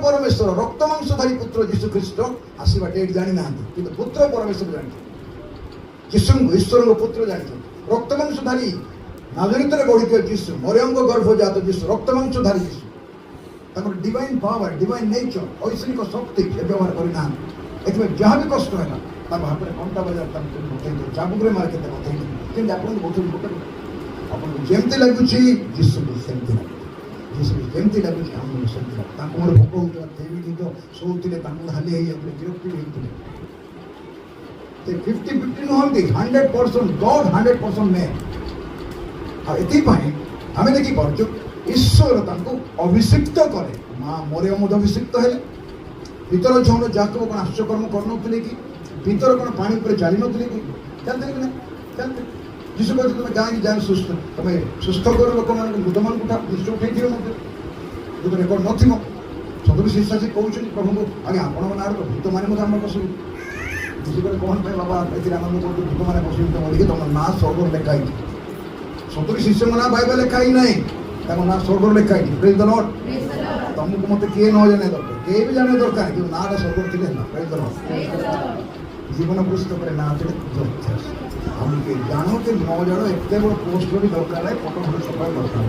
ପରମେଶ୍ୱର ରକ୍ତ ମାଂସଧାରୀ ପୁତ୍ର ଯୀଶୁ ଖ୍ରୀଷ୍ଟ ଆସିବା ଡେଟ୍ ଜାଣିନାହାନ୍ତି, କିନ୍ତୁ ପୁତ୍ର ପରମେଶ୍ୱର ଜାଣିଛନ୍ତି। ଯୀଶୁଙ୍କୁ ଈଶ୍ୱରଙ୍କ ପୁତ୍ର ଜାଣିଛନ୍ତି। ରକ୍ତ ମାଂସଧାରୀ ନାଜରିତରେ ବଢିଥିବା ଯୀଶୁ, ମରିୟମଙ୍କ ଗର୍ଭଜାତ ଯୀଶୁ, ରକ୍ତ ମାଂସଧାରୀ ଯୀଶୁ, ତାଙ୍କର ଡିଭାଇନ୍ ପାୱାର, ଡିଭାଇନ୍ ନେଚର, ଐଶ୍ୱରିକ ଶକ୍ତି ସେ ବ୍ୟବହାର କରିନାହାନ୍ତି। ଏଥିପାଇଁ ଯାହା ବି କଷ୍ଟ ହେଲା ତାଙ୍କ ହାତରେ କଣ୍ଟା ବଜାର ତାଙ୍କୁ ବତେଇଦେବେ, ଚାବୁକରେ ମାରି କେତେ ବତେଇଦେବେ। କିନ୍ତୁ ଆପଣଙ୍କୁ ବତେଇବେ ଗୋଟେ ଆପଣଙ୍କୁ ଯେମିତି ଲାଗୁଛି ଯୀଶୁକୁ ସେମିତି ଲାଗୁଛି, ଯୀଶୁକୁ ଯେମିତି ଲାଗୁଛି ଆମକୁ ସେମିତି ଲାଗୁଛି। ତାଙ୍କୁ ମୋର ଭୋକ ହେଉଥିଲା, କେମିତି ତ ଶୋଉଥିଲେ, ତାଙ୍କୁ ହାଲି ହେଇଯାଉଥିଲେ, ବିରକ୍ତି ହେଉଥିଲେ। ସେ 50-50 ନୁହନ୍ତି, 100% ଗଡ୍, 100% ମ୍ୟାନ୍। ଆଉ ଏଥିପାଇଁ ଆମେ ଦେଖିପାରୁଛୁ ଈଶ୍ୱର ତାଙ୍କୁ ଅଭିଷିକ୍ତ କରେ। ମା ମରିୟମ ଅଭିଷିକ୍ତ ହେଲେ। ଭିତର ଝଉଣ ଯାକବ କ'ଣ ଆଶ୍ଚର୍ଯ୍ୟକର୍ମ କରୁନଥିଲେ କି? ଭିତର କ'ଣ ପାଣି ଉପରେ ଚାଲି ନଥିଲେ କି? ଚାଲିଥିଲେ କି ନା? ଚାଲିଥିଲେ। ଯୀଶୁ କହିଲେ ତମେ ଗାଁକି ଯାଇ ସୁସ୍ଥ, ତମେ ସୁସ୍ଥ କର ଲୋକମାନଙ୍କୁ, ମୃତମାନଙ୍କୁ ଉଠା। ଯୀଶୁ ଉଠେଇଥିବ ମଧ୍ୟ, ଯଦି ରେକର୍ଡ ନଥିବ। ସତୁରୀ ଶିଷ୍ୟ ଆସି କହୁଛନ୍ତି ପ୍ରଭୁଙ୍କୁ, ଆଜ୍ଞା ଆପଣଙ୍କ ନାଁରେ ତ ଭୂତମାନେ ମଧ୍ୟ ଆମର ବସିବେ। ଯୀଶୁ କହିଲେ କ'ଣ ପାଇଁ ବାବା ଏଥିରେ ଆନନ୍ଦ କରୁଛୁ, ଭୂତମାନେ ବସିବେ ତ ବୋଲିକି ତମ ନାଁ ସ୍ୱର୍ଗରେ ଲେଖା ହେଇଛି। ସତୁରୀ ଶିଷ୍ୟଙ୍କ ନାଁ ବାଇବେଲରେ ଲେଖା ହିଁ ନାହିଁ, ତାଙ୍କ ନାଁ ସ୍ୱର୍ଗରେ ଲେଖା ହେଇଛି। ପ୍ରେଜ୍ ଦ ଲର୍ଡ। ତମକୁ ମତେ କିଏ ନ ଜାଣିବା ଦରକାର, କିଏ ବି ଜାଣିବା ଦରକାର, କିନ୍ତୁ ନାଁଟା ସ୍ୱର୍ଗରେ ଥିଲେ ନା। ପ୍ରେଜ୍ ଦ ଲର୍ଡ। ଜୀବନ ପୁସ୍ତକରେ ନାଁ ଥିଲେ ଯଥେଷ୍ଟ। ଆମକୁ ଜାଣ କି ନ ଜାଣ ଏତେ ବଡ଼ ପୋଷ୍ଟ ବି ଦରକାର ନାହିଁ, ଫଟୋ ଫଟୋ ସକାଳେ ଦରକାର।